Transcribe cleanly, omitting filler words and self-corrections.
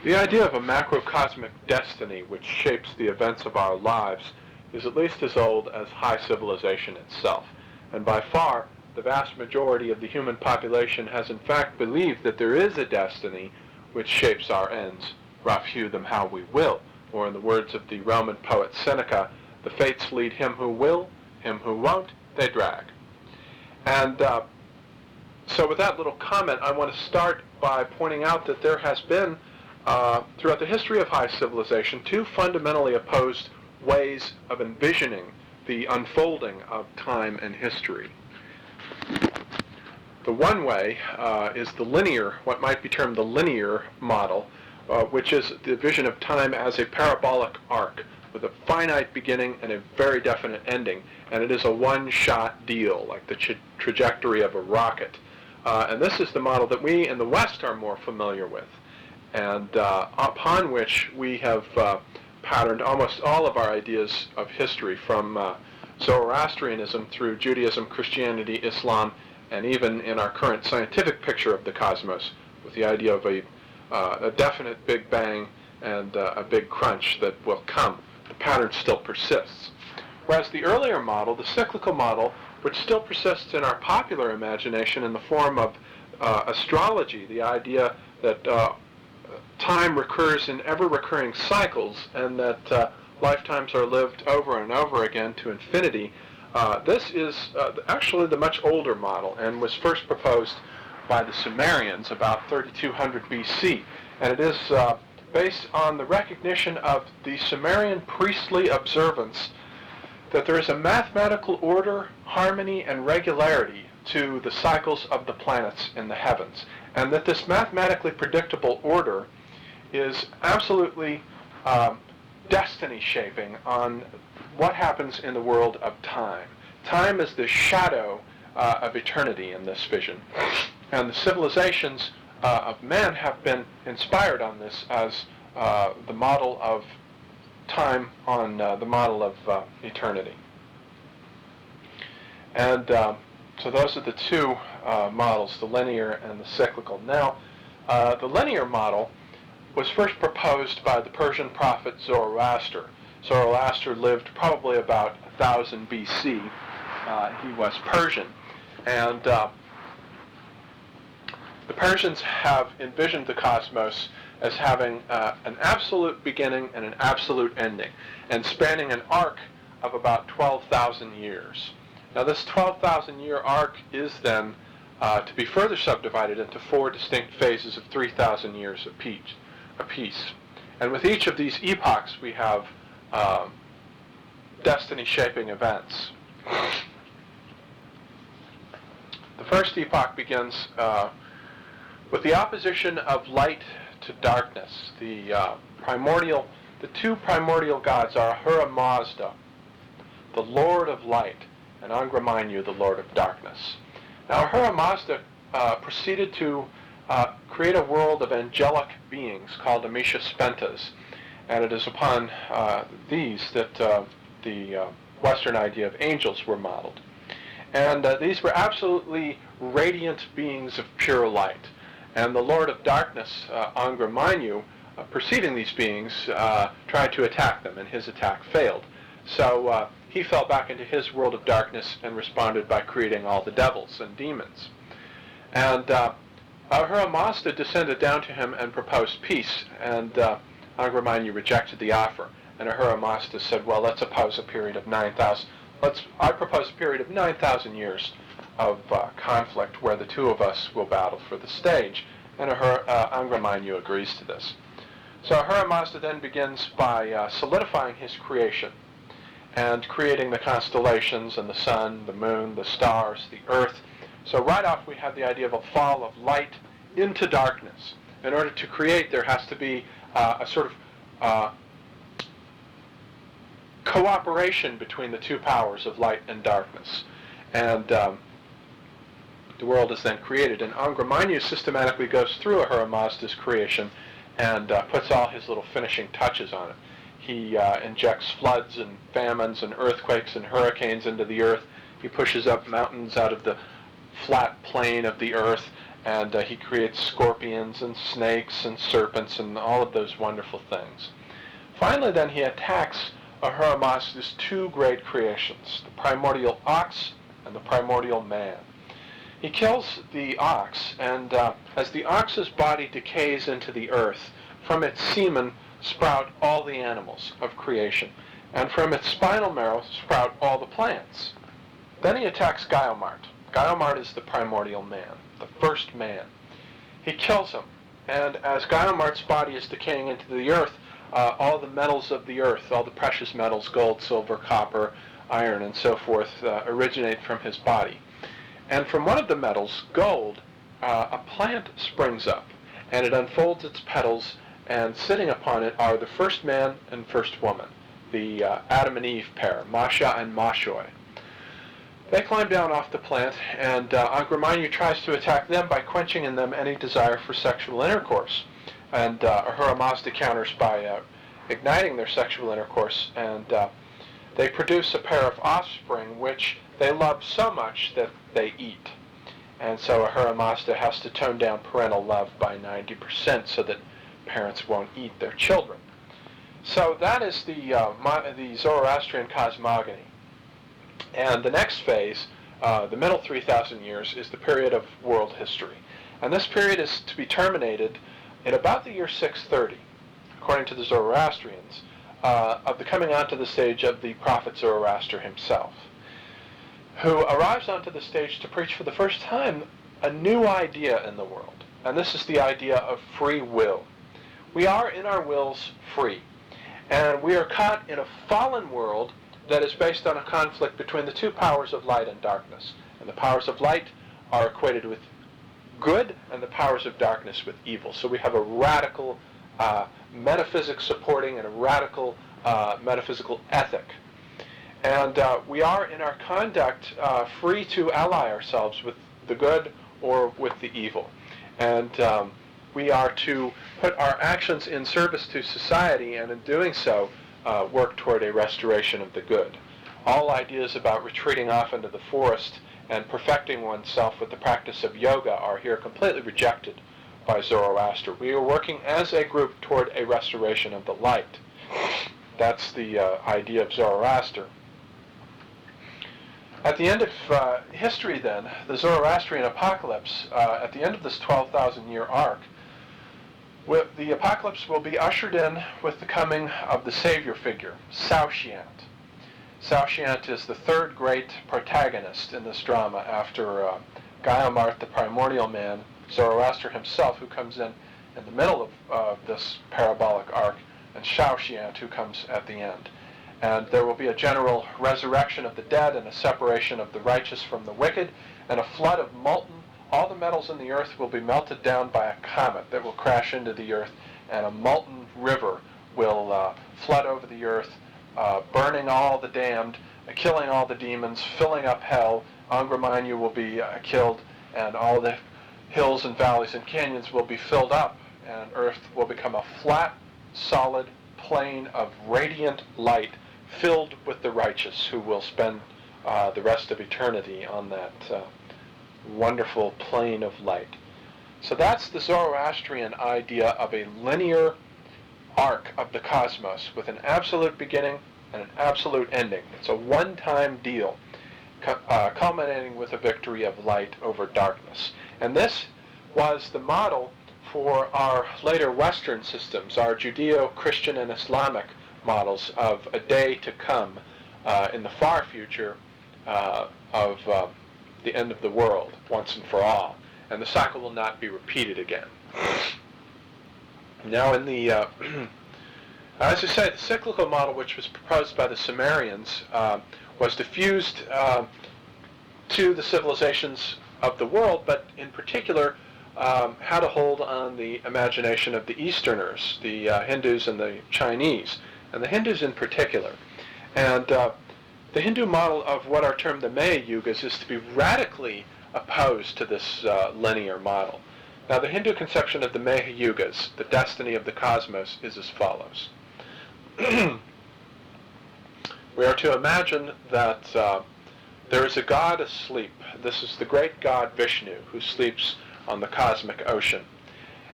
The idea of a macrocosmic destiny which shapes the events of our lives is at least as old as high civilization itself, and by far the vast majority of the human population has in fact believed that there is a destiny which shapes our ends, rough hew them how we will, or in the words of the Roman poet Seneca, the fates lead him who will, him who won't, they drag. And so with that little comment, I want to start by pointing out that there has been, throughout the history of high civilization, two fundamentally opposed ways of envisioning the unfolding of time and history. The one way is the linear, what might be termed the linear model, which is the vision of time as a parabolic arc with a finite beginning and a very definite ending, and it is a one-shot deal, like the trajectory of a rocket. And this is the model that we in the West are more familiar with, and upon which we have patterned almost all of our ideas of history, from Zoroastrianism through Judaism, Christianity, Islam, and even in our current scientific picture of the cosmos, with the idea of a definite Big Bang and a big crunch that will come. The pattern still persists. Whereas the earlier model, the cyclical model, which still persists in our popular imagination in the form of astrology, the idea that time recurs in ever-recurring cycles and that lifetimes are lived over and over again to infinity, this is actually the much older model and was first proposed by the Sumerians about 3200 BC. And it is based on the recognition of the Sumerian priestly observance that there is a mathematical order, harmony, and regularity to the cycles of the planets in the heavens, and that this mathematically predictable order is absolutely destiny-shaping on what happens in the world of time. Time is the shadow of eternity in this vision, and the civilizations of man have been inspired on this as the model of time on the model of eternity. And so those are the two models, the linear and the cyclical. Now, the linear model was first proposed by the Persian prophet Zoroaster. Zoroaster lived probably about 1000 BC. He was Persian. And the Persians have envisioned the cosmos as having an absolute beginning and an absolute ending, and spanning an arc of about 12,000 years. Now this 12,000-year arc is then to be further subdivided into four distinct phases of 3,000 years apiece. And with each of these epochs we have destiny-shaping events. The first epoch begins with the opposition of light to darkness. The two primordial gods are Ahura Mazda, the Lord of Light, and Angra Mainyu, the Lord of Darkness. Now Ahura Mazda proceeded to create a world of angelic beings called Amisha Spentas, and it is upon these that the Western idea of angels were modeled. And these were absolutely radiant beings of pure light. And the Lord of Darkness, Angra Mainyu, perceiving these beings, tried to attack them, and his attack failed. So he fell back into his world of darkness and responded by creating all the devils and demons. And Ahura Mazda descended down to him and proposed peace, and Angra Mainyu rejected the offer. And Ahura Mazda said, well, let's oppose a period of 9,000. I propose a period of 9,000 years of conflict where the two of us will battle for the stage. And Angra Mainyu agrees to this. So Ahura Mazda then begins by solidifying his creation and creating the constellations and the sun, the moon, the stars, the earth. So right off we have the idea of a fall of light into darkness. In order to create, there has to be a sort of cooperation between the two powers of light and darkness. And the world is then created. And Angra Mainyu systematically goes through Ahura Mazda's creation and puts all his little finishing touches on it. He injects floods and famines and earthquakes and hurricanes into the earth. He pushes up mountains out of the flat plain of the earth, And he creates scorpions and snakes and serpents and all of those wonderful things. Finally, then, he attacks Ahura Mazda's two great creations, the primordial ox and the primordial man. He kills the ox, and as the ox's body decays into the earth, from its semen sprout all the animals of creation, and from its spinal marrow sprout all the plants. Then he attacks Gaiomart. Gaiomart is the primordial man, the first man. He kills him, and as Gaiomart's body is decaying into the earth, all the metals of the earth, all the precious metals, gold, silver, copper, iron, and so forth, originate from his body. And from one of the metals, gold, a plant springs up, and it unfolds its petals, and sitting upon it are the first man and first woman, the Adam and Eve pair, Masha and Mashoi. They climb down off the plant, and Angramanyu tries to attack them by quenching in them any desire for sexual intercourse. And Ahura Mazda counters by igniting their sexual intercourse, and they produce a pair of offspring which they love so much that they eat. And so Ahura Mazda has to tone down parental love by 90% so that parents won't eat their children. So that is the Zoroastrian cosmogony. And the next phase, the middle 3,000 years, is the period of world history. And this period is to be terminated in about the year 630, according to the Zoroastrians, of the coming onto the stage of the prophet Zoroaster himself, who arrives onto the stage to preach for the first time a new idea in the world. And this is the idea of free will. We are in our wills free. And we are caught in a fallen world that is based on a conflict between the two powers of light and darkness. And the powers of light are equated with good, and the powers of darkness with evil. So we have a radical metaphysics supporting and a radical metaphysical ethic. And we are in our conduct free to ally ourselves with the good or with the evil. And we are to put our actions in service to society, and in doing so, work toward a restoration of the good. All ideas about retreating off into the forest and perfecting oneself with the practice of yoga are here completely rejected by Zoroaster. We are working as a group toward a restoration of the light. That's the idea of Zoroaster. At the end of history, then, the Zoroastrian apocalypse, at the end of this 12,000-year arc, the apocalypse will be ushered in with the coming of the savior figure, Saoshyant. Saoshyant is the third great protagonist in this drama after Gaiomart, the primordial man, Zoroaster himself, who comes in the middle of this parabolic arc, and Saoshyant, who comes at the end. And there will be a general resurrection of the dead and a separation of the righteous from the wicked, and a flood of all the metals in the earth will be melted down by a comet that will crash into the earth, and a molten river will flood over the earth, burning all the damned, killing all the demons, filling up hell. Angramanyu will be killed, and all the hills and valleys and canyons will be filled up, and earth will become a flat, solid plane of radiant light filled with the righteous, who will spend the rest of eternity on that wonderful plane of light. So that's the Zoroastrian idea of a linear arc of the cosmos with an absolute beginning and an absolute ending. It's a one-time deal, culminating with a victory of light over darkness. And this was the model for our later Western systems, our Judeo-Christian and Islamic models of a day to come in the far future of the end of the world, once and for all. And the cycle will not be repeated again. Now in the, as I say, the cyclical model, which was proposed by the Sumerians, was diffused to the civilizations of the world, but in particular had a hold on the imagination of the Easterners, the Hindus and the Chinese, and the Hindus in particular. And the Hindu model of what are termed the Maya Yugas is to be radically opposed to this linear model. Now, the Hindu conception of the Maya Yugas, the destiny of the cosmos, is as follows. We are to imagine that there is a god asleep. This is the great god Vishnu, who sleeps on the cosmic ocean.